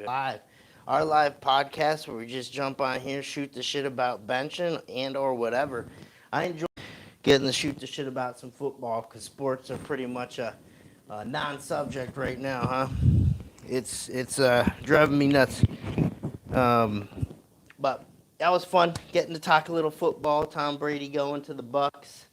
Live, our live podcast where we just jump on here, shoot the shit about benching and or whatever. I enjoy getting to shoot the shit about some football because sports are pretty much a non-subject right now, huh? It's driving me nuts. Um, but that was fun getting to talk a little football. Tom Brady going to the Bucks.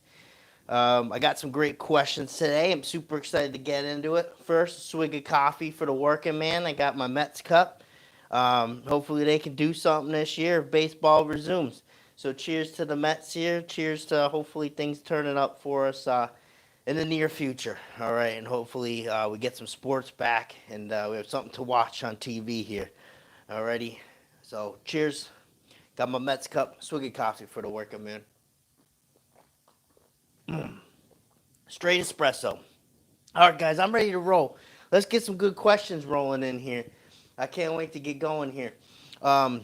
I got some great questions today. I'm super excited to get into it. First, a swig of coffee for the working man. I got my Mets cup. Hopefully, they can do something this year if baseball resumes. So, cheers to the Mets here. Cheers to hopefully things turning up for us in the near future. All right, and hopefully we get some sports back and we have something to watch on TV here. Alrighty. So, cheers. Got my Mets cup. Swig of coffee for the working man. Straight espresso. All right, guys, I'm ready to roll. Let's get some good questions rolling in here. I can't wait to get going here. Um,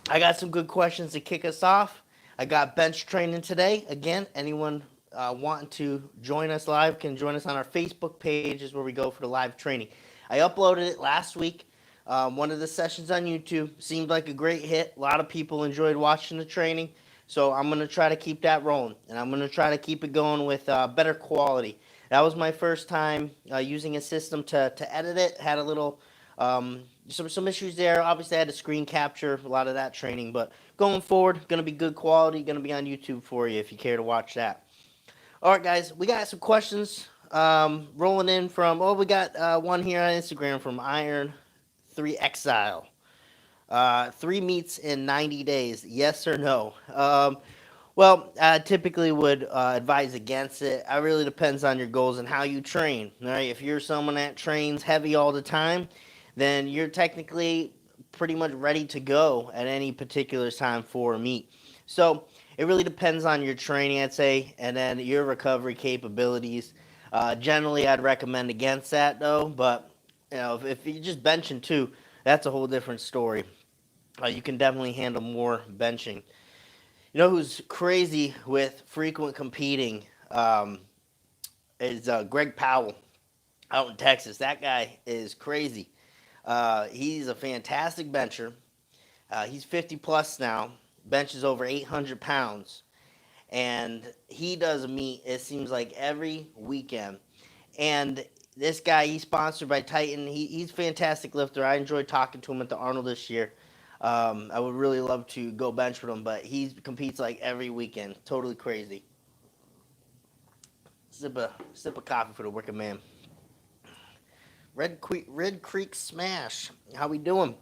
I got some good questions to kick us off. I got bench training today. Again, anyone wanting to join us live can join us on our Facebook page, is where we go for the live training. I uploaded it last week. One of the sessions on YouTube seemed like a great hit. A lot of people enjoyed watching the training. So I'm going to try to keep that rolling, and I'm going to try to keep it going with better quality. That was my first time using a system to edit it. Had a little some issues there. Obviously, I had to screen capture a lot of that training, but going forward, going to be good quality. Going to be on YouTube for you if you care to watch that. All right, guys, we got some questions rolling in from. Oh, we got one here on Instagram from Iron 3 Exile. 3 meets in 90 days, yes or no? Well, I typically would advise against it. It really depends on your goals and how you train. All right, if you're someone that trains heavy all the time, then you're technically pretty much ready to go at any particular time for a meet. So it really depends on your training, I'd say, and then your recovery capabilities. Generally, I'd recommend against that though. But if you're just benching too, that's a whole different story. You can definitely handle more benching. You know who's crazy with frequent competing is Greg Powell out in Texas. That guy is crazy. He's a fantastic bencher. He's 50 plus now, benches over 800 pounds, and he does a meet, it seems like, every weekend. And this guy, he's sponsored by Titan. He's a fantastic lifter. I enjoyed talking to him at the Arnold this year. I would really love to go bench with him, but he competes like every weekend. Totally crazy. Sip of coffee for the working man. Red Creek Smash. How we doing?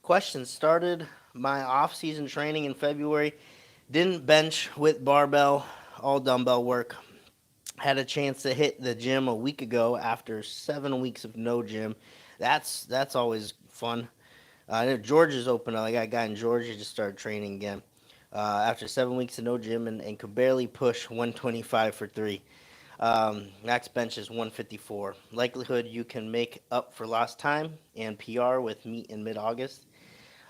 Question: started my off-season training in February. Didn't bench with barbell, all dumbbell work. Had a chance to hit the gym a week ago after 7 weeks of no gym. That's always fun. I know Georgia's open. I got a guy in Georgia just started training again after 7 weeks of no gym and could barely push 125 for three. Max bench is 154. Likelihood you can make up for lost time and PR with meet in mid-August.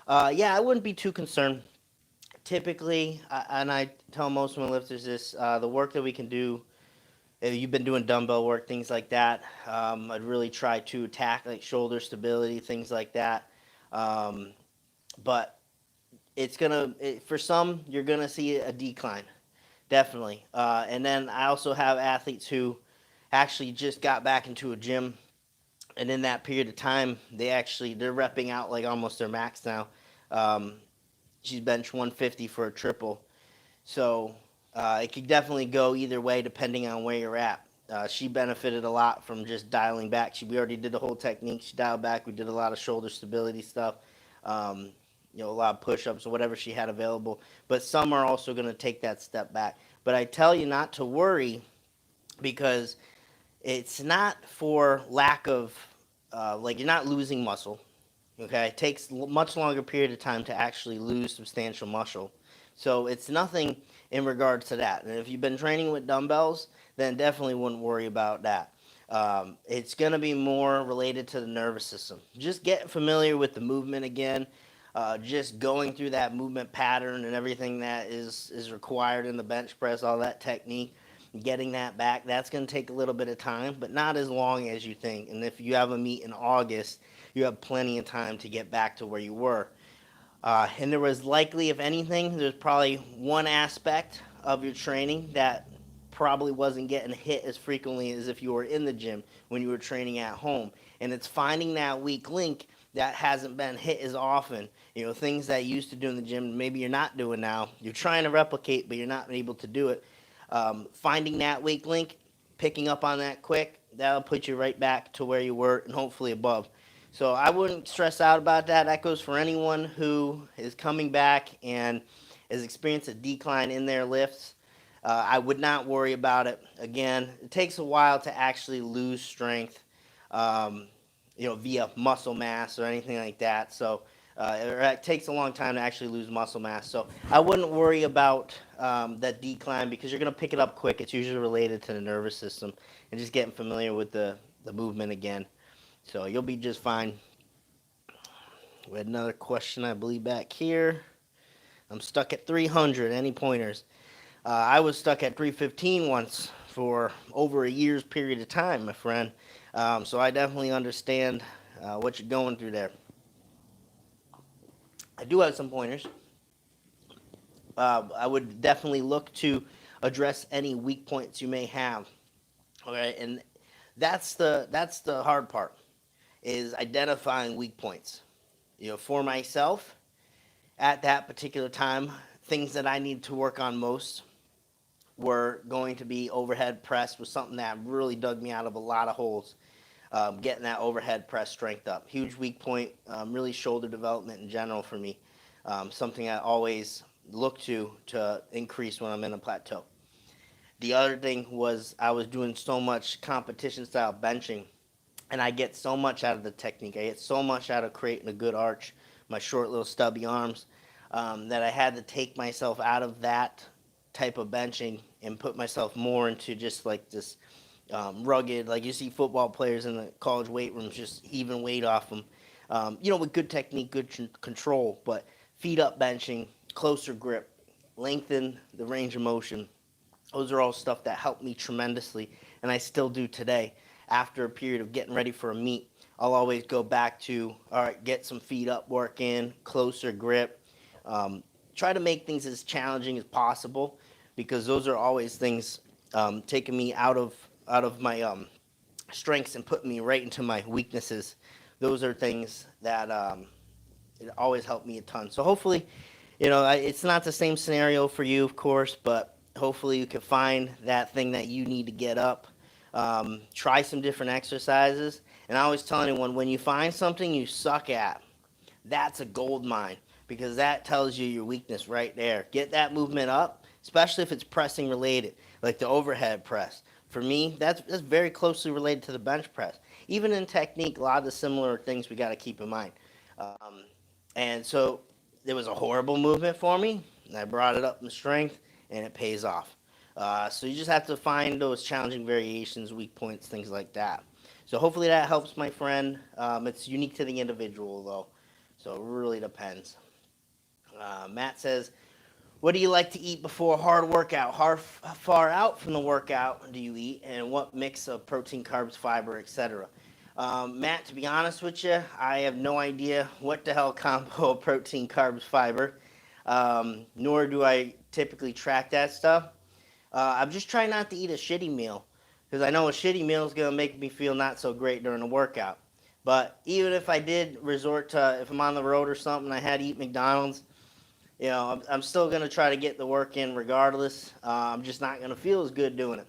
Yeah, I wouldn't be too concerned. Typically, and I tell most of my lifters this, the work that we can do, if you've been doing dumbbell work, things like that, I'd really try to attack like shoulder stability, things like that. Um, but for some, you're gonna see a decline, definitely. And then I also have athletes who actually just got back into a gym, and in that period of time, they're repping out like almost their max now. Um, she's bench 150 for a triple, so it could definitely go either way depending on where you're at. She benefited a lot from just dialing back. We already did the whole technique. She dialed back. We did a lot of shoulder stability stuff. Um, a lot of push-ups or whatever she had available. But some are also going to take that step back. But I tell you not to worry because it's not for lack of, like you're not losing muscle. Okay, it takes much longer period of time to actually lose substantial muscle. So it's nothing in regards to that. And if you've been training with dumbbells, then definitely wouldn't worry about that. It's going to be more related to the nervous system. Just get familiar with the movement again. Just going through that movement pattern and everything that is required in the bench press, all that technique, getting that back, that's going to take a little bit of time, but not as long as you think. And if you have a meet in August, you have plenty of time to get back to where you were. And there was likely, if anything, there's probably one aspect of your training that probably wasn't getting hit as frequently as if you were in the gym when you were training at home. And it's finding that weak link that hasn't been hit as often. You know, things that you used to do in the gym, maybe you're not doing now. You're trying to replicate, but you're not able to do it. Finding that weak link, picking up on that quick, that'll put you right back to where you were and hopefully above. So I wouldn't stress out about that. That goes for anyone who is coming back and has experienced a decline in their lifts. I would not worry about it. Again, it takes a while to actually lose strength, via muscle mass or anything like that. So it takes a long time to actually lose muscle mass. So I wouldn't worry about that decline because you're going to pick it up quick. It's usually related to the nervous system and just getting familiar with the movement again. So you'll be just fine. We had another question, I believe, back here. I'm stuck at 300. Any pointers? I was stuck at 315 once for over a year's period of time, my friend. So I definitely understand what you're going through there. I do have some pointers. I would definitely look to address any weak points you may have. Okay, and that's the hard part, is identifying weak points. You know, for myself, at that particular time, things that I need to work on most were going to be overhead press, was something that really dug me out of a lot of holes. Getting that overhead press strength up. Huge weak point, really shoulder development in general for me. Something I always look to increase when I'm in a plateau. The other thing was I was doing so much competition style benching, and I get so much out of the technique. I get so much out of creating a good arch, my short little stubby arms, that I had to take myself out of that type of benching and put myself more into just like this rugged, like you see football players in the college weight rooms just heaving weight off them, with good technique, good control, but feet up benching, closer grip, lengthen the range of motion. Those are all stuff that helped me tremendously, and I still do today. After a period of getting ready for a meet, I'll always go back to, all right, get some feet up work in, closer grip. Try to make things as challenging as possible, because those are always things taking me out of my strengths and putting me right into my weaknesses. Those are things that it always helped me a ton. So hopefully, it's not the same scenario for you, of course, but hopefully you can find that thing that you need to get up. Try some different exercises. And I always tell anyone, when you find something you suck at, that's a gold mine, because that tells you your weakness right there. Get that movement up, especially if it's pressing related, like the overhead press. For me, that's very closely related to the bench press. Even in technique, a lot of the similar things we got to keep in mind. And so there was a horrible movement for me, and I brought it up in strength, and it pays off. So you just have to find those challenging variations, weak points, things like that. So hopefully that helps, my friend. It's unique to the individual, though, so it really depends. Matt says, what do you like to eat before a hard workout? How far out from the workout do you eat, and what mix of protein, carbs, fiber, etc.? Matt, to be honest with you, I have no idea what the hell combo of protein, carbs, fiber, nor do I typically track that stuff. I'm just trying not to eat a shitty meal, because I know a shitty meal is going to make me feel not so great during a workout. But even if I did resort to, if I'm on the road or something, I had to eat McDonald's, I'm still going to try to get the work in regardless. I'm just not going to feel as good doing it.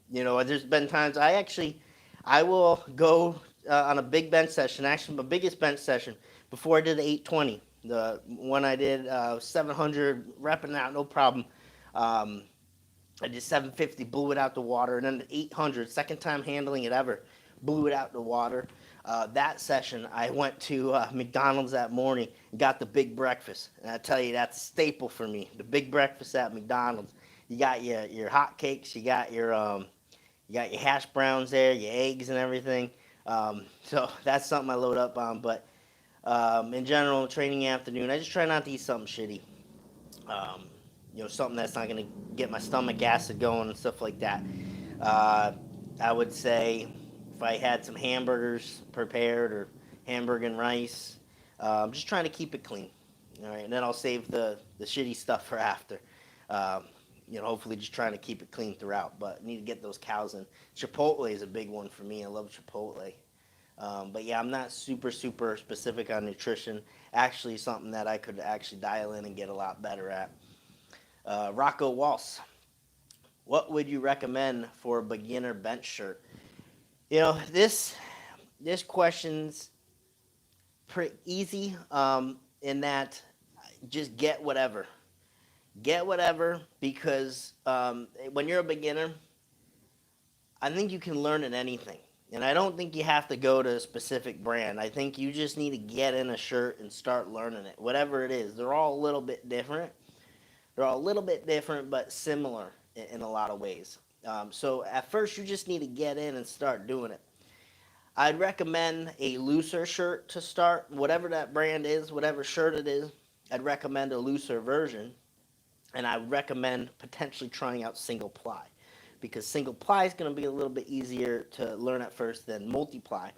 There's been times I will go on a big bench session. Actually, my biggest bench session before I did the 820. The one I did 700, repping out, no problem. I did 750, blew it out the water, and then the 800, second time handling it ever, blew it out the water. That session, I went to McDonald's that morning and got the big breakfast. And I tell you, that's a staple for me. The big breakfast at McDonald's. You got your hot cakes, you got your hash browns there, your eggs and everything. So that's something I load up on. But in general, training afternoon, I just try not to eat something shitty. Something that's not going to get my stomach acid going and stuff like that. I would say I had some hamburgers prepared or hamburger and rice. I'm just trying to keep it clean. All right, and then I'll save the shitty stuff for after. Um, hopefully just trying to keep it clean throughout. But need to get those cows in. Chipotle is a big one for me. I love Chipotle. But yeah, I'm not super specific on nutrition. Actually, something that I could actually dial in and get a lot better at. Rocco Walsh, what would you recommend for a beginner bench shirt? This question's pretty easy. In that, just get whatever, because when you're a beginner, I think you can learn at anything. And I don't think you have to go to a specific brand. I think you just need to get in a shirt and start learning it. Whatever it is, they're all a little bit different. They're all a little bit different, but similar in a lot of ways. So at first, you just need to get in and start doing it. I'd recommend a looser shirt to start. Whatever that brand is, whatever shirt it is, I'd recommend a looser version. And I would recommend potentially trying out single ply, because single ply is going to be a little bit easier to learn at first than multiply.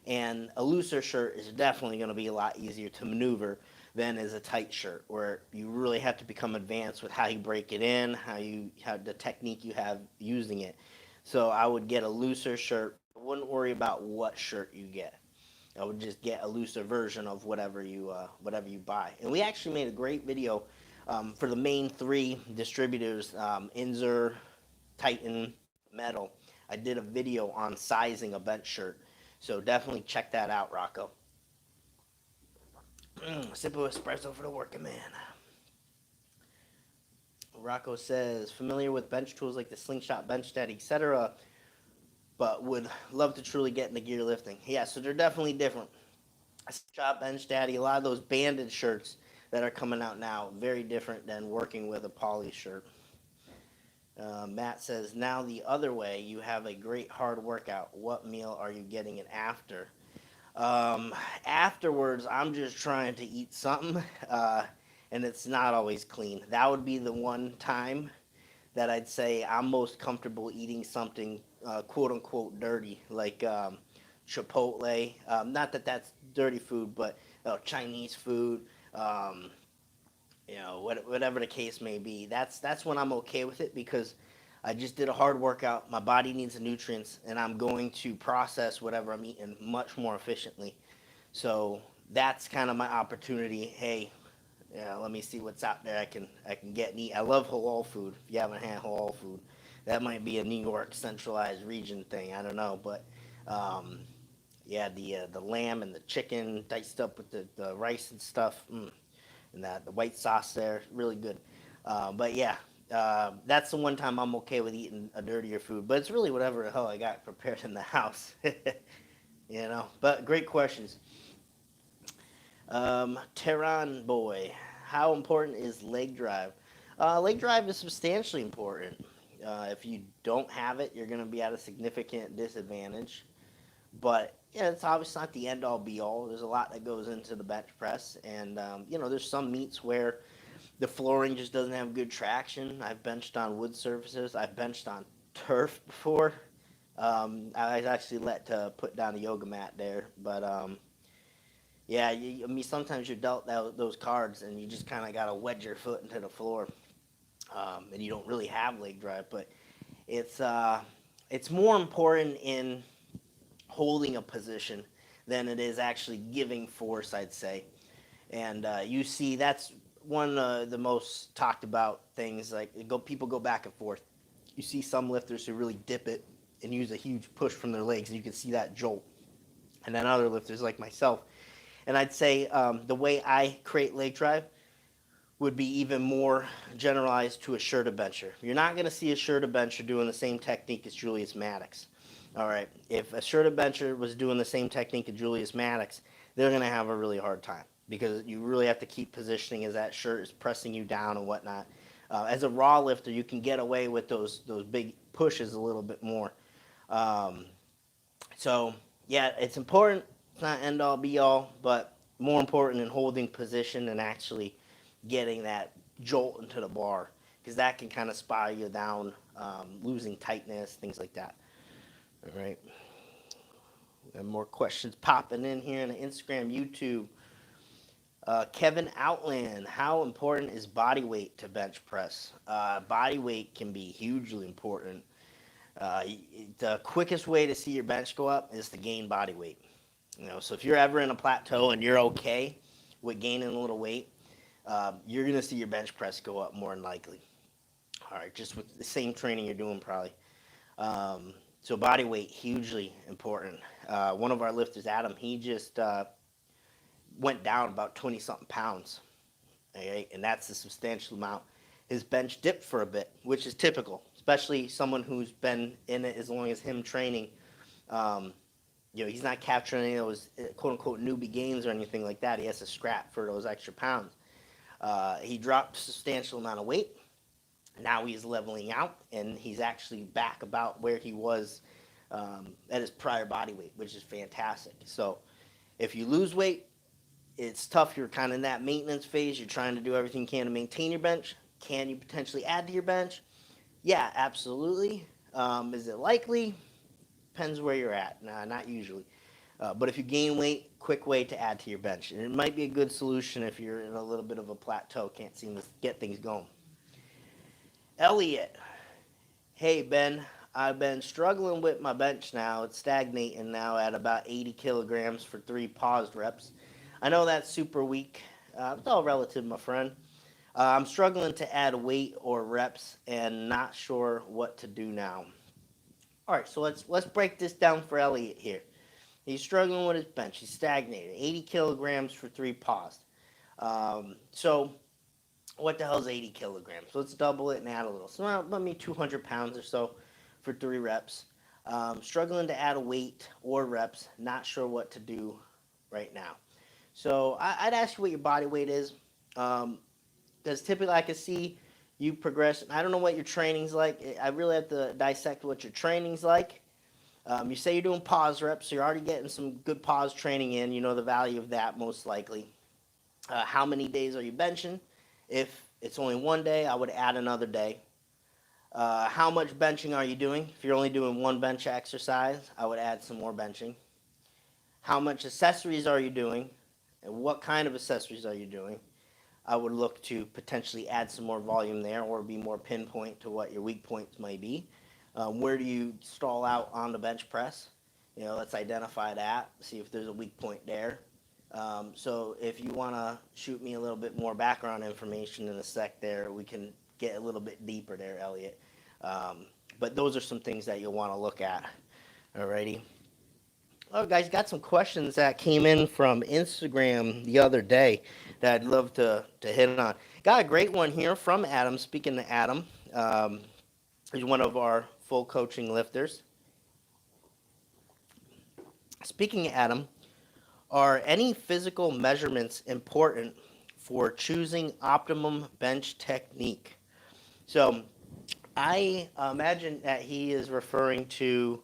And a looser shirt is definitely going to be a lot easier to maneuver than is a tight shirt, where you really have to become advanced with how you break it in, how the technique you have using it. So I would get a looser shirt. I wouldn't worry about what shirt you get. I would just get a looser version of whatever you buy. And we actually made a great video for the main three distributors, Inzer, Titan, Metal. I did a video on sizing a bench shirt, so definitely check that out, Rocco. Sip of espresso for the working man. Rocco says, familiar with bench tools like the Slingshot, Bench Daddy, etc., but would love to truly get into gear lifting. Yeah, so they're definitely different. Slingshot, Bench Daddy, a lot of those banded shirts that are coming out now, very different than working with a poly shirt. Matt says, now the other way, you have a great hard workout. What meal are you getting in after? Afterwards, I'm just trying to eat something, and it's not always clean. That would be the one time that I'd say I'm most comfortable eating something quote unquote dirty, like Chipotle. Not that that's dirty food, but Chinese food. Whatever the case may be. That's when I'm okay with it, because I just did a hard workout. My body needs the nutrients, and I'm going to process whatever I'm eating much more efficiently. So that's kind of my opportunity. Hey, let me see what's out there. I can get and eat. I love halal food. If you haven't had halal food, that might be a New York centralized region thing. I don't know, but yeah, the lamb and the chicken diced up with the rice and stuff, and the white sauce there, really good. But yeah, that's the one time I'm okay with eating a dirtier food. But it's really whatever the hell I got prepared in the house, But great questions. Tehran boy, how important is leg drive? Leg drive is substantially important. If you don't have it, you're going to be at a significant disadvantage. But yeah, it's obviously not the end all be all. There's a lot that goes into the bench press, and there's some meets where the flooring just doesn't have good traction. I've benched on wood surfaces. I've benched on turf before. I was actually let to put down a yoga mat there, but yeah, sometimes you're dealt those cards, and you just kind of got to wedge your foot into the floor, and you don't really have leg drive. But it's more important in holding a position than it is actually giving force, I'd say. And you see, that's one of the most talked about things. Like people go back and forth. You see some lifters who really dip it and use a huge push from their legs, and you can see that jolt. And then other lifters like myself. And I'd say the way I create leg drive would be even more generalized to a Shirta bencher. You're not going to see a Shirta bencher doing the same technique as Julius Maddox. All right, if a Shirta bencher was doing the same technique as Julius Maddox, they're going to have a really hard time, because you really have to keep positioning as that shirt is pressing you down and whatnot. As a raw lifter, you can get away with those big pushes a little bit more. So, yeah, it's important. It's not end all be all, but more important in holding position and actually getting that jolt into the bar, because that can kind of spiral you down, losing tightness, things like that. All right. And more questions popping in here on the Instagram, YouTube. Kevin Outland, how important is body weight to bench press? Body weight can be hugely important. Uh, the quickest way to see your bench go up is to gain body weight. So if you're ever in a plateau and you're okay with gaining a little weight, you're gonna see your bench press go up more than likely. All right, just with the same training you're doing probably. So body weight hugely important. One of our lifters, Adam, he just went down about 20 something pounds, okay? And that's a substantial amount. His bench dipped for a bit, which is typical, especially someone who's been in it as long as him training. Um, he's not capturing any of those quote unquote newbie gains or anything like that. He has to scrap for those extra pounds. He dropped a substantial amount of weight. Now he's leveling out, and he's actually back about where he was at his prior body weight, which is fantastic. So if you lose weight, it's tough. You're kind of in that maintenance phase. You're trying to do everything you can to maintain your bench. Can you potentially add to your bench? Yeah, absolutely. Is it likely? Depends where you're at. Nah, not usually. But if you gain weight, quick way to add to your bench. And it might be a good solution if you're in a little bit of a plateau, can't seem to get things going. Elliot, hey Ben, I've been struggling with my bench now. It's stagnating now at about 80 kilograms for 3 paused reps. I know that's super weak. It's all relative, my friend. I'm struggling to add weight or reps and not sure what to do now. All right, so let's break this down for Elliot here. He's struggling with his bench. He's stagnated. 80 kilograms for 3 paused. So what the hell is 80 kilograms? Let's double it and add a little. So about me 200 pounds or so for 3 reps. Struggling to add a weight or reps. Not sure what to do right now. So I'd ask you what your body weight is. Because typically I can see you progress. I don't know what your training's like. I really have to dissect what your training's like. You say you're doing pause reps, so you're already getting some good pause training in. You know the value of that most likely. How many days are you benching? If it's only one day, I would add another day. How much benching are you doing? If you're only doing one bench exercise, I would add some more benching. How much accessories are you doing? And what kind of accessories are you doing? I would look to potentially add some more volume there or be more pinpoint to what your weak points may be. Where do you stall out on the bench press? Let's identify that, see if there's a weak point there. So if you want to shoot me a little bit more background information in a sec there, we can get a little bit deeper there, Elliot. But those are some things that you'll want to look at. Alrighty. Oh, guys, got some questions that came in from Instagram the other day that I'd love to hit on. Got a great one here from Adam. Speaking to Adam, he's one of our full coaching lifters. Speaking of Adam, are any physical measurements important for choosing optimum bench technique? So I imagine that he is referring to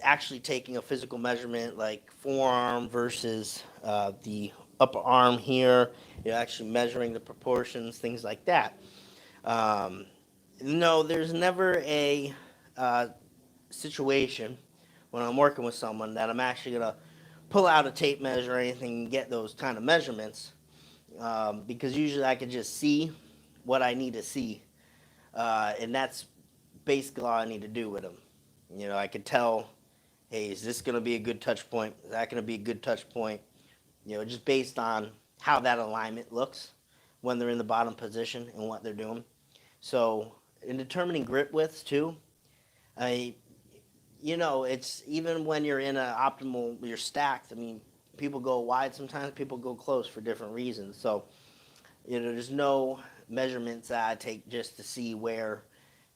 actually taking a physical measurement like forearm versus the upper arm here. You're actually measuring the proportions, things like that. No, there's never a situation when I'm working with someone that I'm actually going to pull out a tape measure or anything and get those kind of measurements, because usually I can just see what I need to see, and that's basically all I need to do with them. I could tell, hey, is this going to be a good touch point? Is that going to be a good touch point? Just based on how that alignment looks when they're in the bottom position and what they're doing. So in determining grip widths too, it's even when you're in an optimal, you're stacked. I mean, people go wide sometimes, people go close for different reasons. So, there's no measurements that I take just to see where,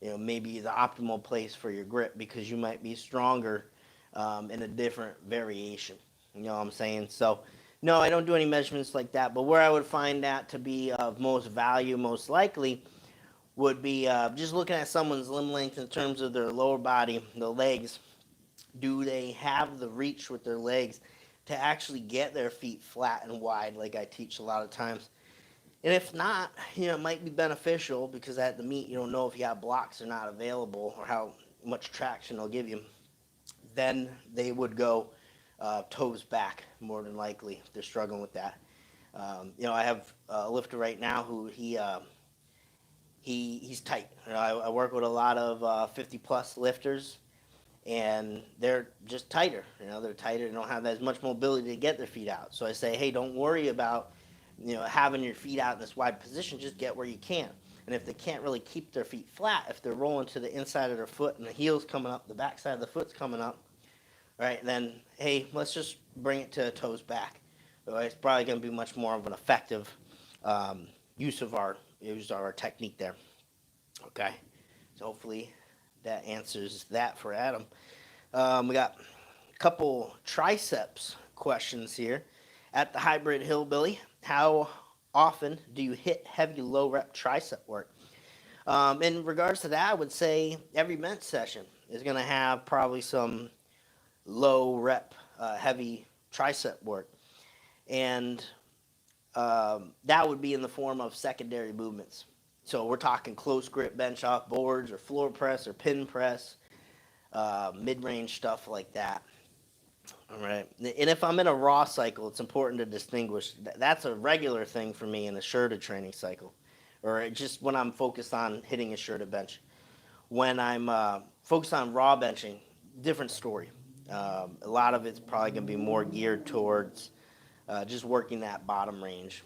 maybe the optimal place for your grip, because you might be stronger in a different variation. You know what I'm saying? So, no, I don't do any measurements like that. But where I would find that to be of most value, most likely, would be just looking at someone's limb length in terms of their lower body, the legs. Do they have the reach with their legs to actually get their feet flat and wide, like I teach a lot of times? And if not, it might be beneficial, because at the meet you don't know if you have blocks or not available or how much traction they'll give you. then they would go toes back more than likely if they're struggling with that. I have a lifter right now who he's tight. I work with a lot of 50 plus lifters, and they're just tighter. They're tighter. They don't have as much mobility to get their feet out. So I say, hey, don't worry about having your feet out in this wide position. Just get where you can. And if they can't really keep their feet flat, if they're rolling to the inside of their foot and the heel's coming up, the back side of the foot's coming up, right? Then hey, let's just bring it to toes back. Right? It's probably going to be much more of an effective use of our technique there. Okay, so hopefully that answers that for Adam. We got a couple triceps questions here. At the Hybrid Hillbilly, how often do you hit heavy low rep tricep work? In regards to that, I would say every bench session is going to have probably some low rep heavy tricep work, and that would be in the form of secondary movements. So we're talking close grip bench off boards or floor press or pin press, mid-range stuff like that. All right. And if I'm in a raw cycle, it's important to distinguish. That's a regular thing for me in a shirted training cycle, or just when I'm focused on hitting a shirted bench. When I'm focused on raw benching, different story. A lot of it's probably going to be more geared towards just working that bottom range.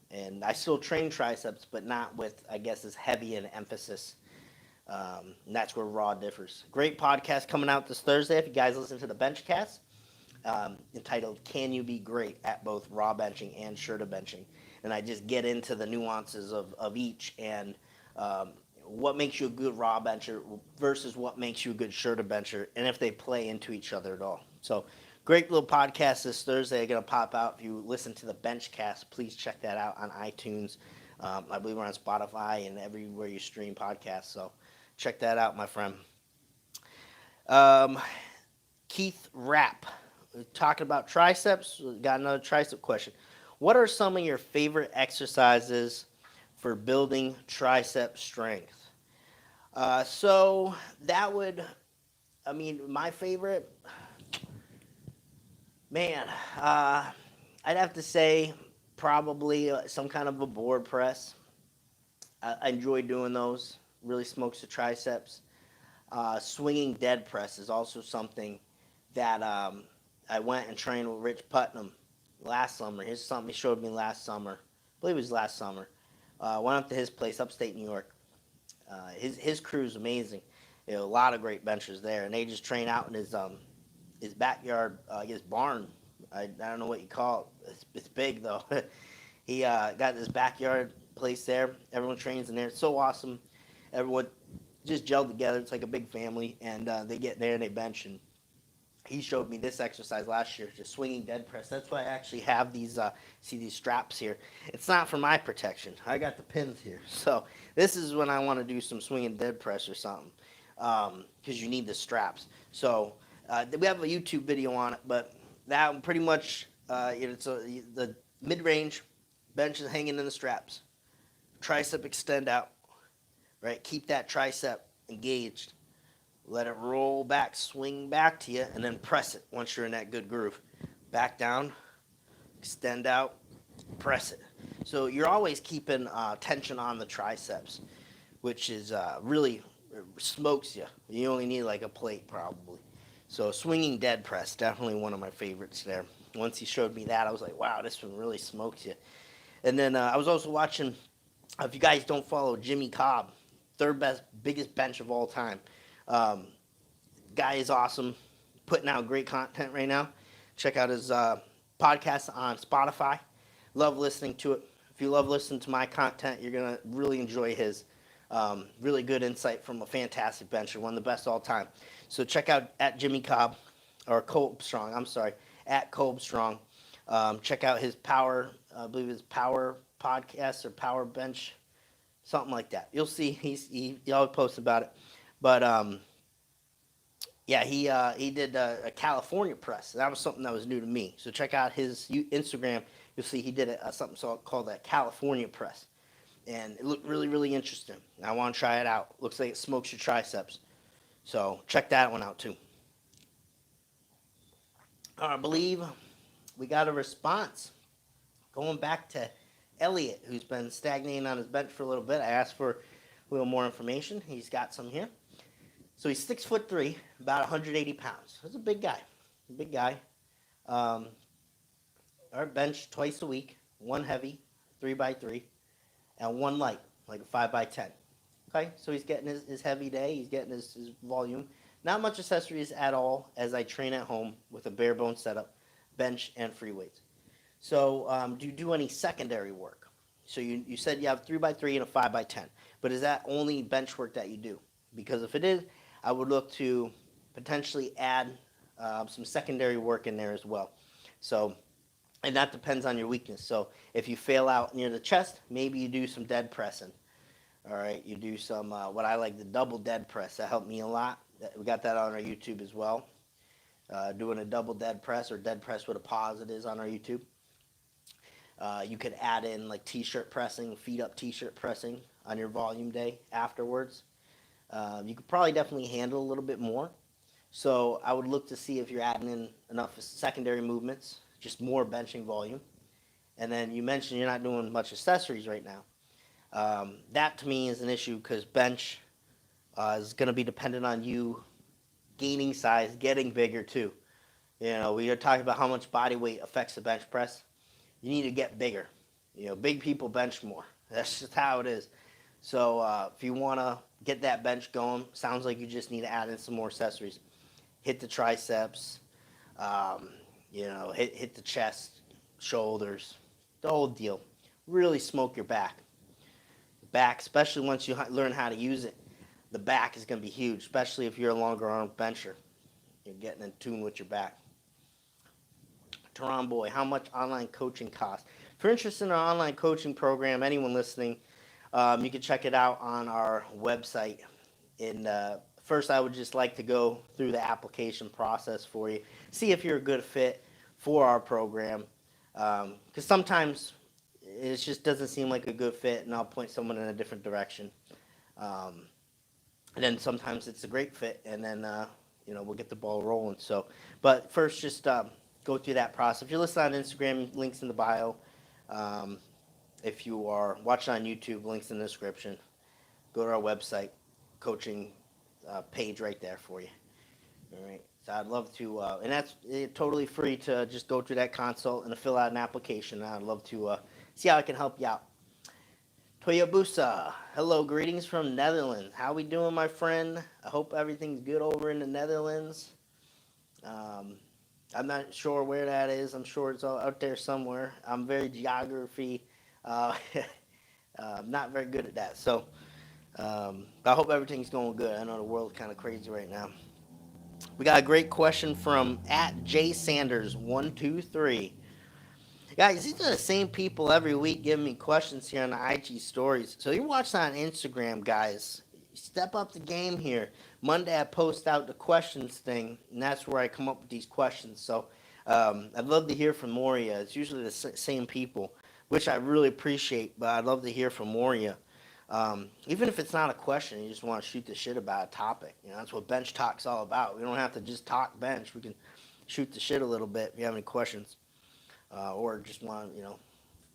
And I still train triceps, but not with, I guess, as heavy an emphasis. And that's where raw differs. Great podcast coming out this Thursday. If you guys listen to the Benchcast, entitled "Can You Be Great at Both Raw Benching and Shirted Benching?" And I just get into the nuances of each and what makes you a good raw bencher versus what makes you a good shirted bencher, and if they play into each other at all. So great little podcast this Thursday. Going to pop out. If you listen to the Benchcast, please check that out on iTunes. I believe we're on Spotify and everywhere you stream podcasts. So check that out, my friend. Keith Rapp, talking about triceps. Got another tricep question. What are some of your favorite exercises for building tricep strength? So that would, my favorite, man, I'd have to say probably some kind of a board press. I enjoy doing those. Really smokes the triceps. Swinging dead press is also something that I went and trained with Rich Putnam last summer. Here's something he showed me last summer. I believe it was last summer. Went up to his place, upstate New York. His crew is amazing. A lot of great benchers there, and they just train out in his backyard, his barn. I don't know what you call it. It's big though. He got this backyard place there. Everyone trains in there. It's so awesome. Everyone just gelled together. It's like a big family, and they get there and they bench. And he showed me this exercise last year, just swinging dead press. That's why I actually have these, see these straps here. It's not for my protection. I got the pins here. So this is when I want to do some swinging dead press or something, because you need the straps. So we have a YouTube video on it, but that pretty much, the mid-range bench is hanging in the straps. Tricep extend out, right? Keep that tricep engaged. Let it roll back, swing back to you, and then press it once you're in that good groove. Back down, extend out, press it. So you're always keeping tension on the triceps, which is really smokes you. You only need like a plate probably. So swinging dead press, definitely one of my favorites there. Once he showed me that, I was like, wow, this one really smokes you. And then I was also watching, if you guys don't follow Jimmy Cobb, third best, biggest bench of all time. Guy is awesome, putting out great content right now. Check out his podcast on Spotify. Love listening to it. If you love listening to my content, you're going to really enjoy his. Really good insight from a fantastic bencher, one of the best all time. So check out at Jimmy Cobb, or Colb Strong, I'm sorry, at Colb Strong. Check out his Power, I believe his Power podcast or Power Bench, something like that. You'll see, he always posts about it. But yeah, he did a California press. That was something that was new to me. So check out his Instagram. You'll see he did something called a California press. And it looked really, really interesting. I want to try it out. Looks like it smokes your triceps. So check that one out too. I believe we got a response going back to Elliot, who's been stagnating on his bench for a little bit. I asked for a little more information. He's got some here. So he's 6'3", about 180 pounds. He's a big guy. Big guy. Our bench twice a week, one heavy, 3x3, and one light, like a 5x10. Okay, so he's getting his heavy day, he's getting his volume. Not much accessories at all as I train at home with a bare bone setup, bench and free weights. So do you do any secondary work? So you said you have 3x3 and a 5x10, but is that only bench work that you do? Because if it is, I would look to potentially add some secondary work in there as well. So, and that depends on your weakness. So if you fail out near the chest, maybe you do some dead pressing. All right, you do some, what I like, the double dead press. That helped me a lot. We got that on our YouTube as well. Doing a double dead press or dead press with a pause, it is on our YouTube. You could add in like t-shirt pressing, feet up t-shirt pressing on your volume day afterwards. You could probably definitely handle a little bit more. So I would look to see if you're adding in enough secondary movements, just more benching volume. And then you mentioned you're not doing much accessories right now. That to me is an issue because bench is going to be dependent on you gaining size, getting bigger too. You know, we are talking about how much body weight affects the bench press. You need to get bigger. You know, big people bench more. That's just how it is. So if you want to get that bench going, sounds like you just need to add in some more accessories. Hit the triceps, you know, hit the chest, shoulders, the whole deal. Really smoke your back. Back, especially once you learn how to use it, the back is going to be huge, especially if you're a longer arm bencher. You're getting in tune with your back. Tehran Boy, how much online coaching costs? If you're interested in our online coaching program, anyone listening, you can check it out on our website. And first, I would just like to go through the application process for you, see if you're a good fit for our program. Because sometimes it just doesn't seem like a good fit, and I'll point someone in a different direction. And then sometimes it's a great fit, and then you know, we'll get the ball rolling. So, but first, just go through that process. If you're listening on Instagram, links in the bio. If you are watching on YouTube, links in the description. Go to our website, coaching page right there for you. All right. So I'd love to, and that's totally free to just go through that consult and fill out an application. I'd love to see how I can help you out. Toyabusa, hello, greetings from Netherlands. How we doing, my friend? I hope everything's good over in the Netherlands. I'm not sure where that is. I'm sure it's out there somewhere. I'm very geography, not very good at that. So I hope everything's going good. I know the world's kind of crazy right now. We got a great question from @JSanders123. Guys, these are the same people every week giving me questions here on the IG stories. So you're watching on Instagram, guys. Step up the game here. Monday I post out the questions thing, and that's where I come up with these questions. So I'd love to hear from more of you. It's usually the same people, which I really appreciate, but I'd love to hear from more of you. Even if it's not a question, you just want to shoot the shit about a topic. You know, that's what bench talk's all about. We don't have to just talk bench. We can shoot the shit a little bit if you have any questions. Or just want to, you know,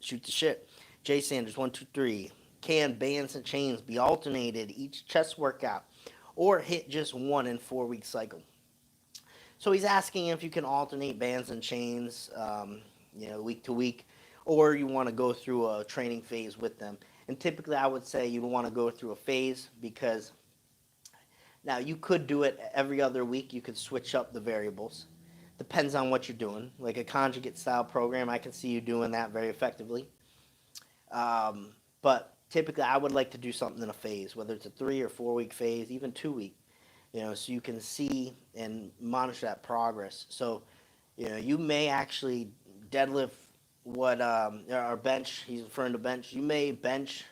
shoot the shit. J Sanders 123. Can bands and chains be alternated each chest workout or hit just one in 4-week cycle? So he's asking if you can alternate bands and chains, you know, week to week, or you want to go through a training phase with them. And typically I would say you want to go through a phase because now you could do it every other week. You could switch up the variables. Depends on what you're doing. Like a conjugate style program, I can see you doing that very effectively. But typically I would like to do something in a phase, whether it's a 3 or 4 week phase, even 2 week, you know, so you can see and monitor that progress. So, you know, you may actually deadlift what our bench, he's referring to bench, you may bench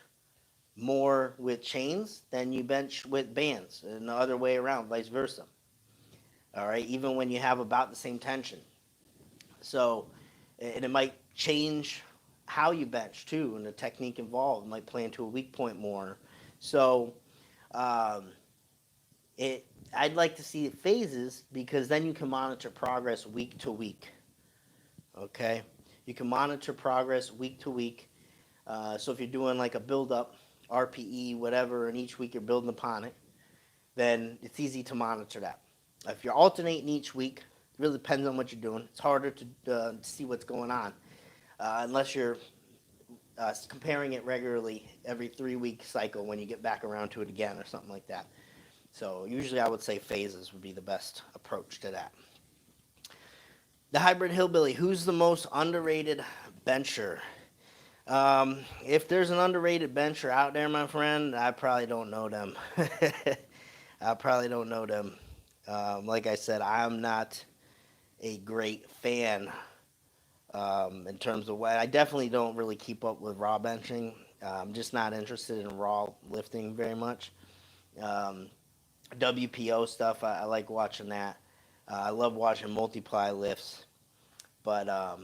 more with chains than you bench with bands, and the other way around, vice versa. All right, even when you have about the same tension. So, and it might change how you bench too, and the technique involved might play into a weak point more. So, I'd like to see phases because then you can monitor progress week to week. Okay, you can monitor progress week to week. So if you're doing like a build up, RPE, whatever, and each week you're building upon it, then it's easy to monitor that. If you're alternating each week, it really depends on what you're doing. It's harder to see what's going on unless you're comparing it regularly every 3 week cycle when you get back around to it again or something like that. So usually I would say phases would be the best approach to that. The hybrid hillbilly, who's the most underrated bencher? If there's an underrated bencher out there, my friend, I probably don't know them. I probably don't know them. Like I said, I'm not a great fan in terms of what I definitely don't really keep up with raw benching. I'm just not interested in raw lifting very much. Um, WPO stuff, I like watching that. I love watching multiply lifts, but I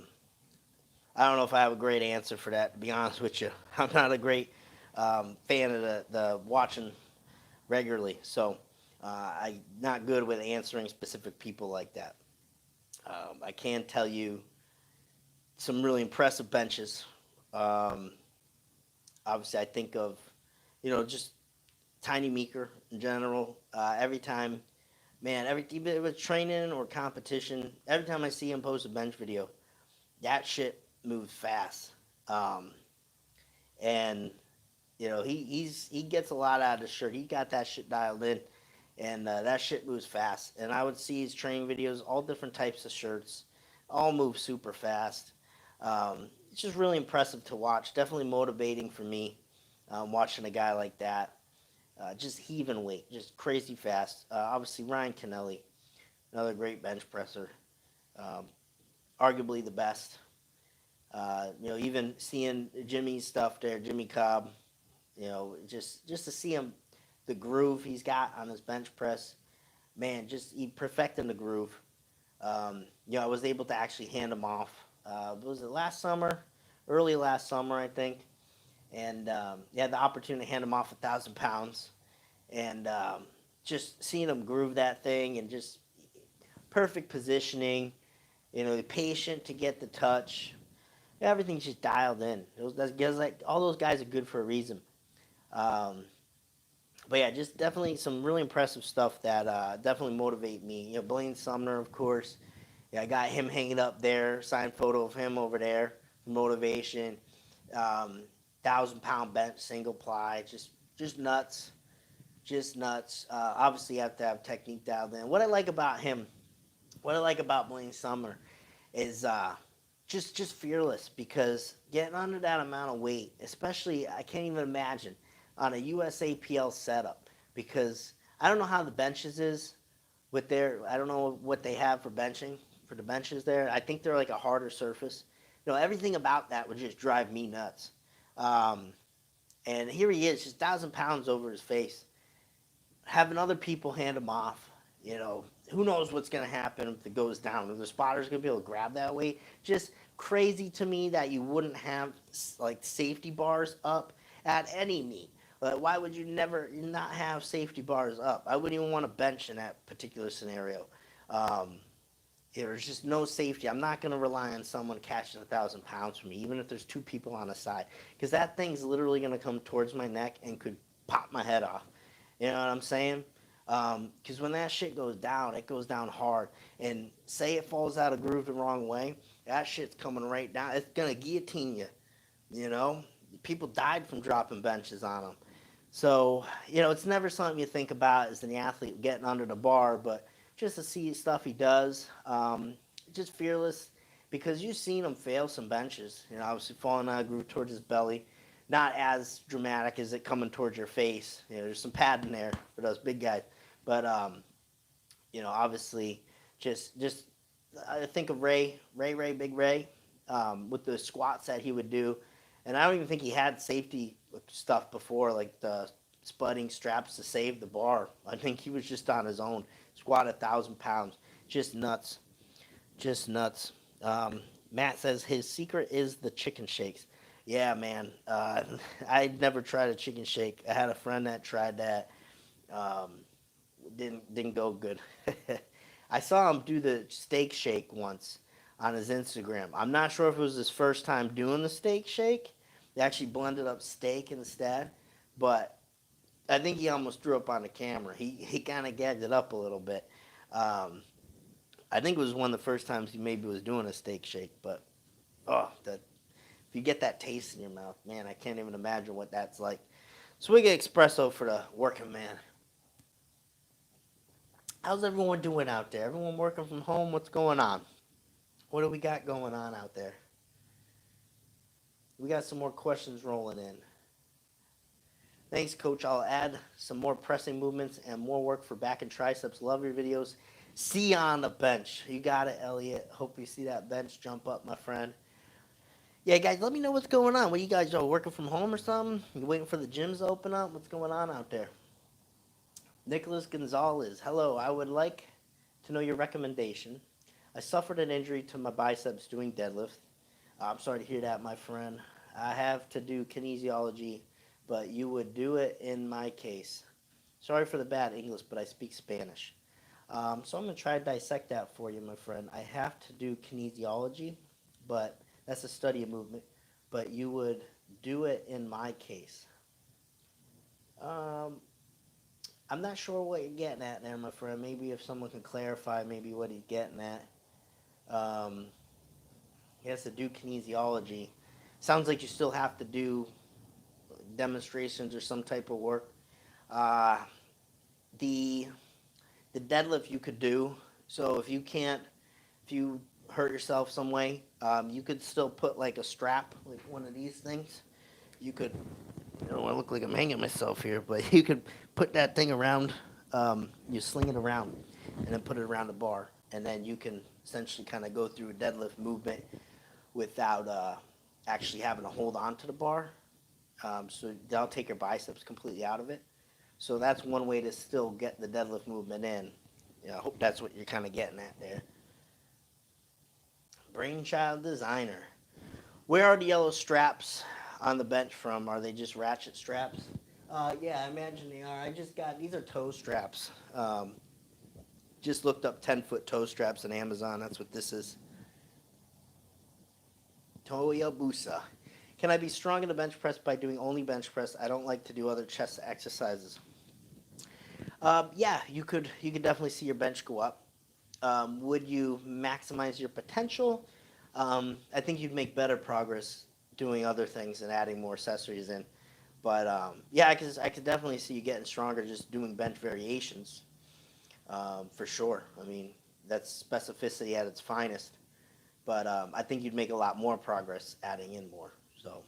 don't know if I have a great answer for that. To be honest with you, I'm not a great fan of the watching regularly, so I'm not good with answering specific people like that. I can tell you some really impressive benches. Um, Obviously, I think of just Tiny Meeker in general. Every time, man, even if it's training or competition, every time I see him post a bench video, that shit moves fast. Um, and he gets a lot out of the shirt. He got that shit dialed in, and that shit moves fast. And I would see his training videos, all different types of shirts, all move super fast. It's just really impressive to watch. Definitely motivating for me, watching a guy like that, just heaving weight, just crazy fast. Obviously, Ryan Cannelli, another great bench presser, um, arguably the best. Even seeing Jimmy's stuff there, Jimmy Cobb, just to see him, the groove he's got on his bench press, man, just he perfecting the groove. I was able to actually hand him off. Was it last summer? Early last summer, I think. And had the opportunity to hand him off 1,000 pounds, and just seeing him groove that thing and just perfect positioning. Patient to get the touch. Everything's just dialed in. That's guys like all those guys are good for a reason. Um, but yeah, just definitely some really impressive stuff that definitely motivate me. Blaine Sumner, of course. Yeah, I got him hanging up there. Signed photo of him over there. Motivation. 1,000 pound bench, single ply. Just nuts. Just nuts. Obviously, you have to have technique dialed in. What I like about Blaine Sumner is just fearless because getting under that amount of weight, especially I can't even imagine on a USAPL setup because I don't know how the benches is with I don't know what they have for benching for the benches there. I think they're like a harder surface. Everything about that would just drive me nuts. Um, and here he is, just 1,000 pounds over his face, having other people hand him off. Who knows what's going to happen if it goes down? If the spotter's going to be able to grab that weight? Just crazy to me that you wouldn't have like safety bars up at any meet. Like, why would you never not have safety bars up? I wouldn't even want to bench in that particular scenario. Um, there's just no safety. I'm not going to rely on someone catching 1,000 pounds from me, even if there's two people on the side, because that thing's literally going to come towards my neck and could pop my head off. You know what I'm saying? Because when that shit goes down, it goes down hard. And say it falls out of groove the wrong way, that shit's coming right down. It's gonna guillotine you. You know, people died from dropping benches on them. So it's never something you think about as an athlete getting under the bar, but just to see stuff he does, just fearless. Because you've seen him fail some benches. Obviously falling out of groove towards his belly. Not as dramatic as it coming towards your face. There's some padding there for those big guys. But obviously, just I think of Big Ray, with the squats that he would do, and I don't even think he had safety stuff before, like the spudding straps to save the bar. I think he was just on his own, squat 1,000 pounds, just nuts, just nuts. Matt says his secret is the chicken shakes. Yeah, man. I never tried a chicken shake. I had a friend that tried that. Didn't go good. I saw him do the steak shake once on his Instagram. I'm not sure if it was his first time doing the steak shake. They actually blended up steak instead, but I think he almost threw up on the camera. He kind of gagged it up a little bit. Um, I think it was one of the first times he maybe was doing a steak shake, but oh, that if you get that taste in your mouth, man, I can't even imagine what that's like. Swig of espresso for the working man. How's everyone doing out there? Everyone working from home? What's going on? What do we got going on out there? We got some more questions rolling in. Thanks, Coach. I'll add some more pressing movements and more work for back and triceps. Love your videos. See you on the bench. You got it, Elliot. Hope you see that bench jump up, my friend. Yeah, guys, let me know what's going on. What you guys are working from home or something? You waiting for the gyms to open up? What's going on out there? Nicholas Gonzalez. Hello, I would like to know your recommendation. I suffered an injury to my biceps doing deadlift. I'm sorry to hear that, my friend. I have to do kinesiology, but you would do it in my case. Sorry for the bad English, but I speak Spanish. So I'm going to try to dissect that for you, my friend. I have to do kinesiology, but that's a study of movement. But you would do it in my case. I'm not sure what you're getting at there, my friend. Maybe if someone can clarify maybe what he's getting at. He has to do kinesiology. Sounds like you still have to do demonstrations or some type of work. Uh, the the deadlift you could do. So if you hurt yourself some way, you could still put like a strap, like one of these things. You could, I don't want to look like I'm hanging myself here, but you could put that thing around, you sling it around, and then put it around the bar, and then you can essentially kind of go through a deadlift movement without actually having to hold on to the bar. So that'll take your biceps completely out of it. So that's one way to still get the deadlift movement in. Yeah, I hope that's what you're kind of getting at there. Brainchild designer. Where are the yellow straps on the bench from? Are they just ratchet straps? Yeah, I imagine they are. I just got, these are toe straps. Just looked up 10-foot toe straps on Amazon. That's what this is. Toyabusa. Can I be strong in the bench press by doing only bench press? I don't like to do other chest exercises. Yeah, you could definitely see your bench go up. Would you maximize your potential? I think you'd make better progress doing other things and adding more accessories in. But yeah, I could definitely see you getting stronger just doing bench variations, for sure. I mean, that's specificity at its finest. But I think you'd make a lot more progress adding in more. So,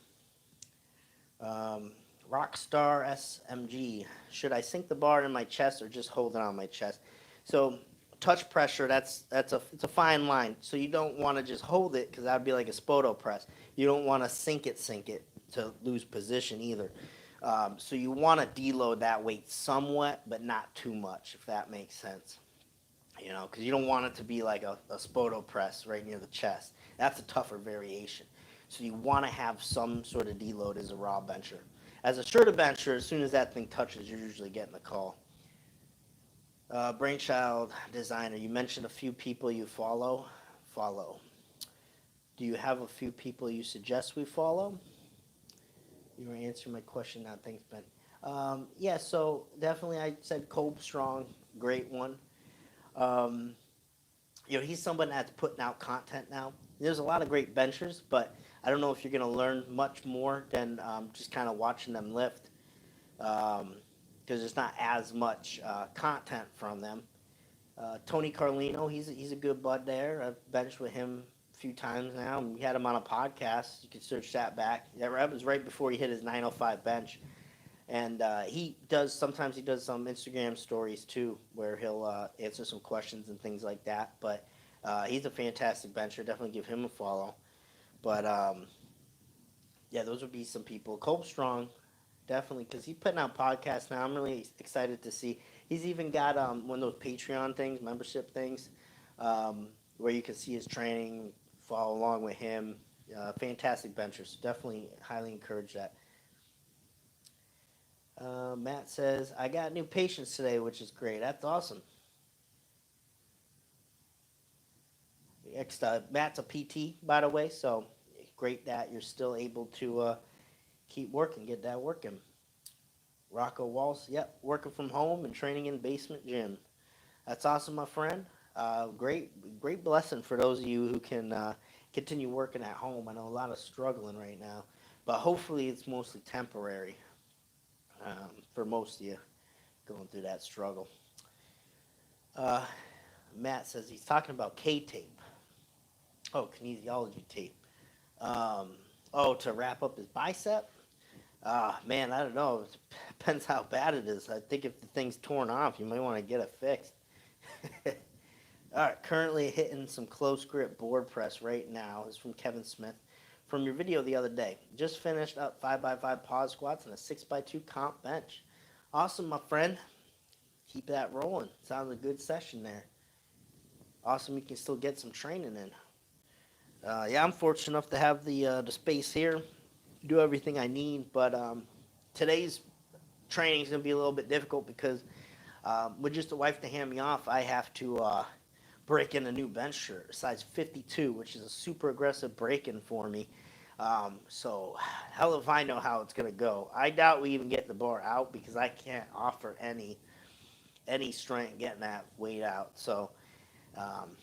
Rockstar SMG. Should I sink the bar in my chest or just hold it on my chest? So, touch pressure. It's a fine line. So you don't want to just hold it because that would be like a spoto press. You don't want to sink it to lose position either. So you want to deload that weight somewhat, but not too much, if that makes sense. You know, because you don't want it to be like a spoto press right near the chest. That's a tougher variation. So you want to have some sort of deload as a raw bencher. As a shorter bencher, as soon as that thing touches, you're usually getting a call. Brainchild designer, you mentioned a few people you follow. Follow. Do you have a few people you suggest we follow? You were answering my question now. Thanks, Ben. Yeah, so definitely I said Cole Strong, great one. You know, he's someone that's putting out content now. There's a lot of great benchers, but I don't know if you're going to learn much more than just kind of watching them lift, because there's not as much content from them. Tony Carlino, he's a good bud there. I've benched with him a few times now. We had him on a podcast. You can search that back. That was right before he hit his 905 bench. And sometimes he does some Instagram stories too, where he'll answer some questions and things like that. But he's a fantastic bencher. Definitely give him a follow. But yeah, those would be some people. Cole Strong, definitely, because he's putting out podcasts now. I'm really excited to see. He's even got one of those Patreon things, membership things, where you can see his training, follow along with him. Fantastic bencher. So definitely highly encourage that. Matt says, I got new patients today, which is great. That's awesome. Matt's a PT, by the way, so great that you're still able to keep working, get that working. Rocco Walls, yep, working from home and training in basement gym. That's awesome, my friend. Great blessing for those of you who can continue working at home. I know a lot of struggling right now, but hopefully it's mostly temporary for most of you going through that struggle. Uh, Matt says he's talking about K-tape. Oh, kinesiology tape. Um, to wrap up his bicep? Man, I don't know. It depends how bad it is. I think if the thing's torn off, you might want to get it fixed. All right, currently hitting some close grip board press right now. This is from Kevin Smith. From your video the other day, just finished up 5x5 pause squats and a 6x2 comp bench. Awesome, my friend. Keep that rolling. Sounds like a good session there. Awesome, you can still get some training in. Yeah, I'm fortunate enough to have the space here, do everything I need, but today's training is going to be a little bit difficult because with just the wife to hand me off, I have to break in a new bench shirt, size 52, which is a super aggressive break-in for me. So hell if I know how it's going to go. I doubt we even get the bar out because I can't offer any strength getting that weight out. So um,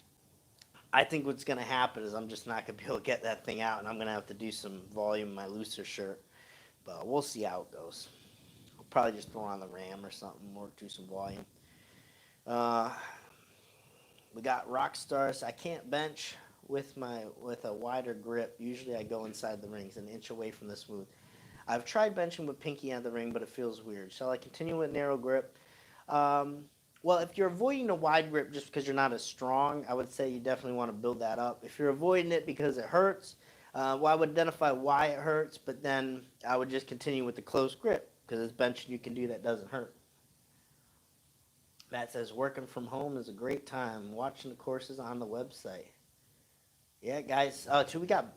I think what's going to happen is I'm just not going to be able to get that thing out, and I'm going to have to do some volume in my looser shirt. But we'll see how it goes. I'll probably just throw on the RAM or something, or do some volume. Uh, we got rock stars. I can't bench with a wider grip. Usually I go inside the rings, an inch away from the smooth. I've tried benching with pinky out of the ring, but it feels weird. Shall I continue with narrow grip? Um, well, if you're avoiding a wide grip just because you're not as strong, I would say you definitely want to build that up. If you're avoiding it because it hurts, well, I would identify why it hurts, but then I would just continue with the close grip because it's benching you can do that doesn't hurt. Matt says working from home is a great time. Watching the courses on the website. Yeah, guys. We got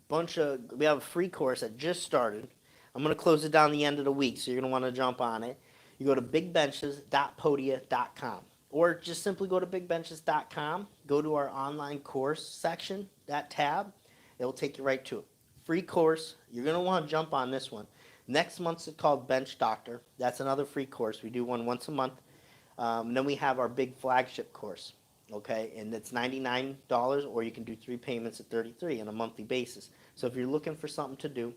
we have a free course that just started. I'm gonna close it down the end of the week, so you're gonna want to jump on it. You go to bigbenches.podia.com, or just simply go to bigbenches.com. Go to our online course section, that tab. It will take you right to it. Free course. You're gonna want to jump on this one. Next month's is called Bench Doctor. That's another free course. We do one once a month. Then we have our big flagship course, okay, and it's $99, or you can do 3 payments at $33 on a monthly basis. So if you're looking for something to do,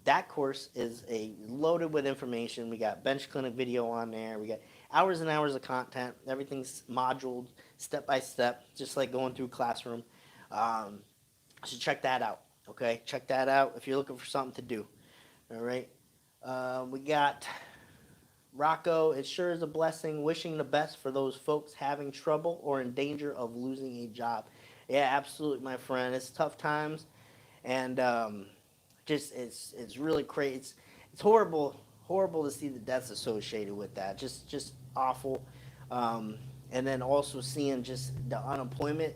that course is loaded with information. We got bench clinic video on there. We got hours and hours of content. Everything's moduled step by step, just like going through classroom. So check that out, okay? Check that out if you're looking for something to do, all right? We got Rocco, it sure is a blessing. Wishing the best for those folks having trouble or in danger of losing a job. Yeah, absolutely, my friend. It's tough times, and just it's really crazy. It's horrible to see the deaths associated with that. Just awful. And then also seeing just the unemployment,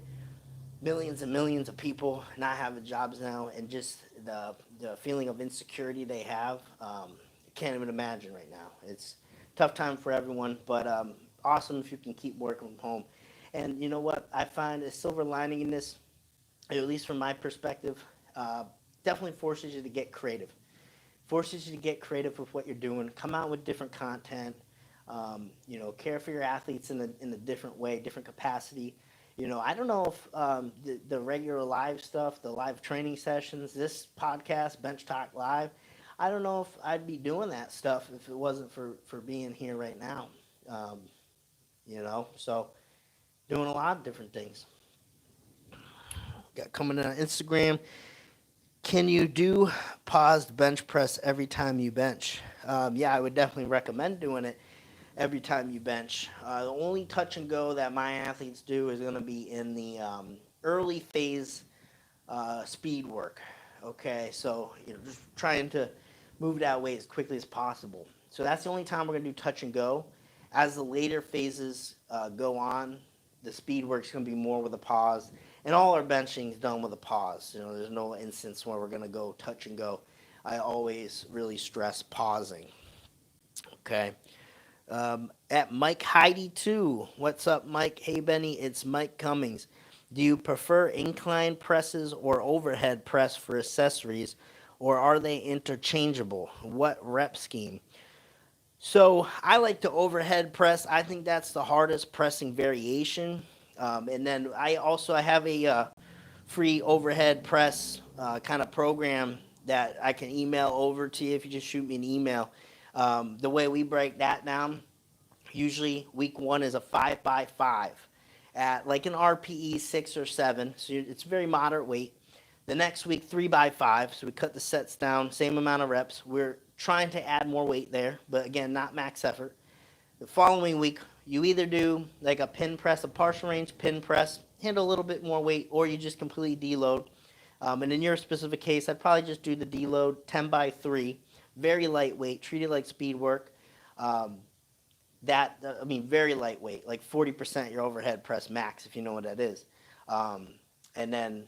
millions and millions of people not having jobs now, and just the feeling of insecurity they have. Can't even imagine right now. It's tough time for everyone, but awesome if you can keep working from home. And you know what? I find a silver lining in this, at least from my perspective, definitely forces you to get creative. Forces you to get creative with what you're doing. Come out with different content. Care for your athletes in a different way, different capacity. I don't know if the regular live stuff, the live training sessions, this podcast, Bench Talk Live, I don't know if I'd be doing that stuff if it wasn't for being here right now. So doing a lot of different things. Got coming on Instagram. Can you do paused bench press every time you bench? Yeah, I would definitely recommend doing it every time you bench. The only touch and go that my athletes do is going to be in the early phase speed work. Okay, so just trying to move that weight as quickly as possible. So that's the only time we're going to do touch and go. As the later phases go on, the speed work's going to be more with a pause, and all our benching is done with a pause. There's no instance where we're going to go touch and go. I always really stress pausing. Okay. At Mike Heidi too. What's up, Mike? Hey, Benny, it's Mike Cummings. Do you prefer incline presses or overhead press for accessories, or are they interchangeable? What rep scheme? So I like to overhead press. I think that's the hardest pressing variation. And then I have a free overhead press kind of program that I can email over to you if you just shoot me an email. The way we break that down, usually week one is a 5x5 at like an RPE 6 or 7, so it's very moderate weight. The next week 3x5, so we cut the sets down, same amount of reps. We're trying to add more weight there, but again, not max effort. The following week, you either do like a pin press, a partial range pin press, handle a little bit more weight, or you just completely deload. And in your specific case, I'd probably just do the deload 10x3, very lightweight, treat it like speed work. Um, very lightweight, like 40% your overhead press max, if you know what that is. Um, and then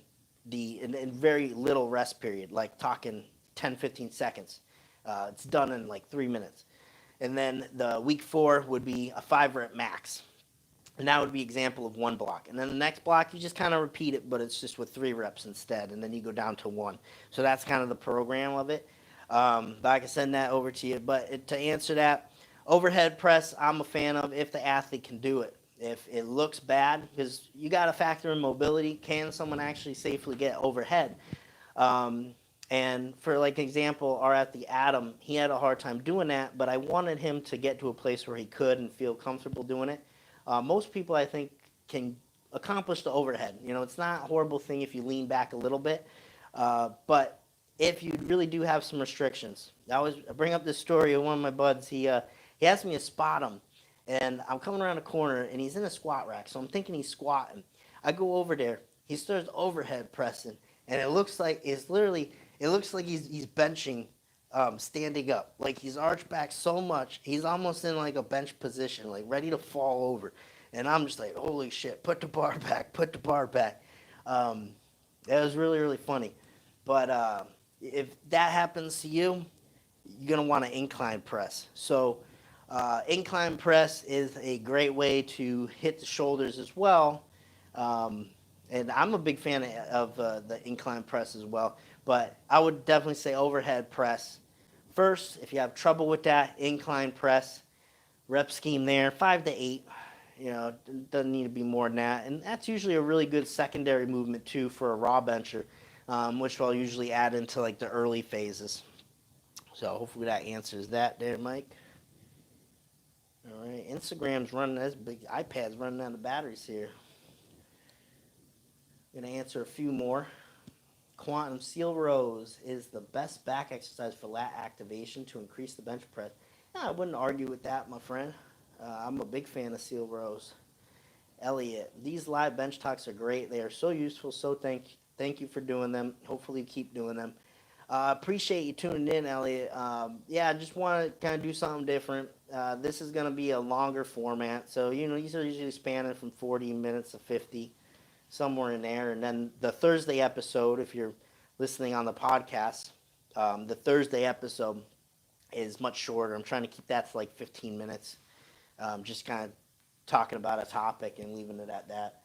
and very little rest period, like talking 10, 15 seconds. It's done in like 3 minutes. And then the week 4 would be a 5 rep max. And that would be example of one block. And then the next block, you just kind of repeat it, but it's just with 3 reps instead. And then you go down to 1. So that's kind of the program of it. But I can send that over to you. But to answer that, overhead press, I'm a fan of if the athlete can do it. If it looks bad, because you got to factor in mobility. Can someone actually safely get overhead? Um, and for like example, our athlete Adam, he had a hard time doing that, but I wanted him to get to a place where he could and feel comfortable doing it. Most people, I think, can accomplish the overhead. You know, it's not a horrible thing if you lean back a little bit, but if you really do have some restrictions, I bring up this story of one of my buds. He asked me to spot him, and I'm coming around a corner, and he's in a squat rack, so I'm thinking he's squatting. I go over there. He starts overhead pressing, and it looks like he's benching, standing up. Like he's arched back so much, he's almost in like a bench position, like ready to fall over. And I'm just like, holy shit, put the bar back, put the bar back. Um, that was really, really funny. But if that happens to you, you're going to want to incline press. So incline press is a great way to hit the shoulders as well. Um, and I'm a big fan of the incline press as well. But I would definitely say overhead press. First, if you have trouble with that, incline press, rep scheme there, 5 to 8. You know, doesn't need to be more than that. And that's usually a really good secondary movement too for a raw bencher, which I'll usually add into like the early phases. So hopefully that answers that there, Mike. All right, Instagram's running, this big iPad's running out of batteries here. I'm gonna answer a few more. Quantum seal rows is the best back exercise for lat activation to increase the bench press. Yeah, I wouldn't argue with that, my friend. I'm a big fan of seal rows. Elliot, these live bench talks are great. They are so useful. So thank you for doing them. Hopefully, you keep doing them. Appreciate you tuning in, Elliot. Yeah, I just want to kind of do something different. This is going to be a longer format. So, you know, these are usually spanning from 40 minutes to 50, somewhere in there. And then the Thursday episode, if you're listening on the podcast, the Thursday episode is much shorter. I'm trying to keep that to like 15 minutes, just kind of talking about a topic and leaving it at that.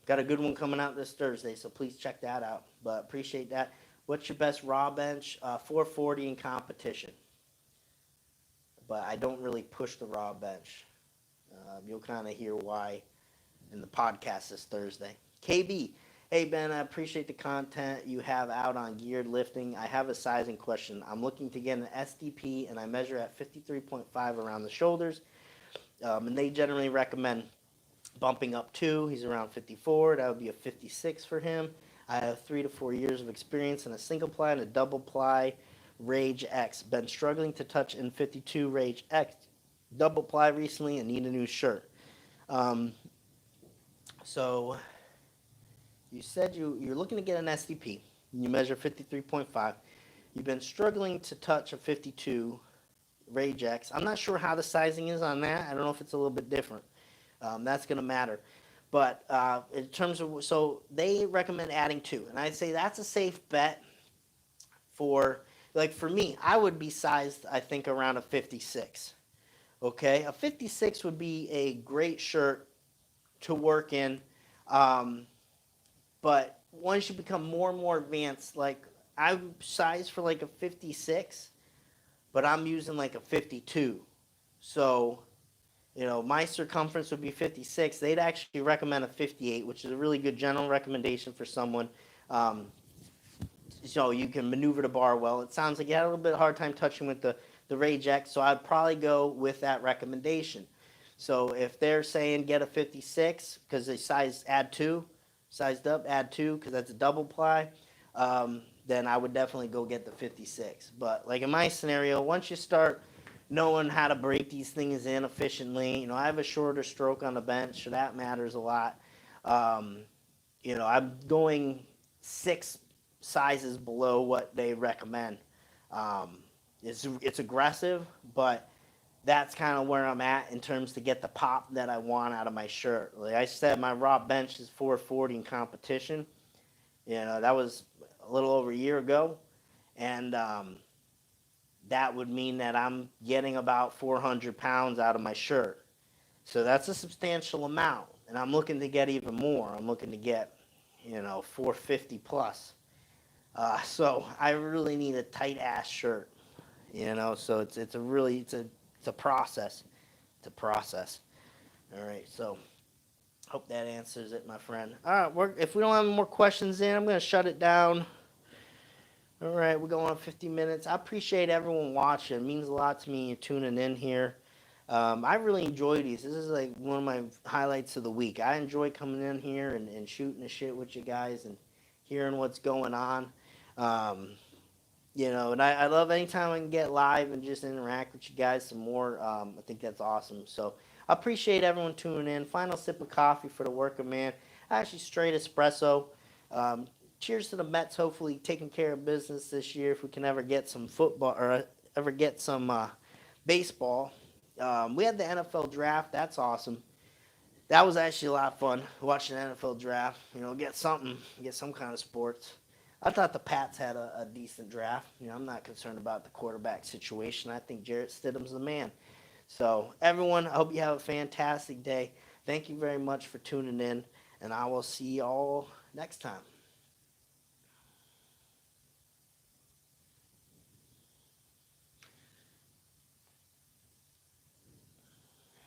Got a good one coming out this Thursday, so please check that out. But appreciate that. What's your best raw bench? 440 in competition. But I don't really push the raw bench. You'll kind of hear why in the podcast this Thursday. KB, hey Ben, I appreciate the content you have out on geared lifting. I have a sizing question. I'm looking to get an SDP, and I measure at 53.5 around the shoulders. And they generally recommend bumping up 2. He's around 54. That would be a 56 for him. I have 3 to 4 years of experience in a single ply and a double ply Rage X. Been struggling to touch in 52 Rage X double ply recently and need a new shirt. So you said you're looking to get an SDP. You measure 53.5. You've been struggling to touch a 52 Rage X. I'm not sure how the sizing is on that. I don't know if it's a little bit different. That's going to matter. But in terms of, so they recommend adding 2. And I'd say that's a safe bet for, like for me, I would be sized, I think, around a 56. Okay, a 56 would be a great shirt to work in. Um, but once you become more and more advanced, like I'm sized for like a 56, but I'm using like a 52. So, my circumference would be 56. They'd actually recommend a 58, which is a really good general recommendation for someone. Um, so you can maneuver the bar well. It sounds like you had a little bit of hard time touching with the Rage X, so I'd probably go with that recommendation. So if they're saying get a 56 because they sized up, add two because that's a double ply, then I would definitely go get the 56. But like in my scenario, once you start knowing how to break these things in efficiently, I have a shorter stroke on the bench, so that matters a lot. Um, I'm going 6 sizes below what they recommend. Um, it's aggressive, but that's kind of where I'm at in terms to get the pop that I want out of my shirt. Like I said, my raw bench is 440 in competition. That was a little over a year ago, and that would mean that I'm getting about 400 pounds out of my shirt. So that's a substantial amount, and I'm looking to get even more. I'm looking to get, 450 plus. So I really need a tight ass shirt, So it's a process. It's a process. All right, so hope that answers it, my friend. All right, if we don't have any more questions in, I'm gonna shut it down. All right, we're going on 50 minutes. I appreciate everyone watching. It means a lot to me tuning in here. I really enjoy these. This is like one of my highlights of the week. I enjoy coming in here and shooting the shit with you guys and hearing what's going on. Um, and I love anytime I can get live and just interact with you guys some more. I think that's awesome. So I appreciate everyone tuning in. Final sip of coffee for the working man. Actually, straight espresso. Um, Cheers to the Mets, hopefully taking care of business this year. If we can ever get some football or ever get some baseball. We had the NFL draft. That's awesome. That was actually a lot of fun watching the NFL draft. Get some kind of sports. I thought the Pats had a decent draft. I'm not concerned about the quarterback situation. I think Jarrett Stidham's the man. So, everyone, I hope you have a fantastic day. Thank you very much for tuning in, and I will see you all next time.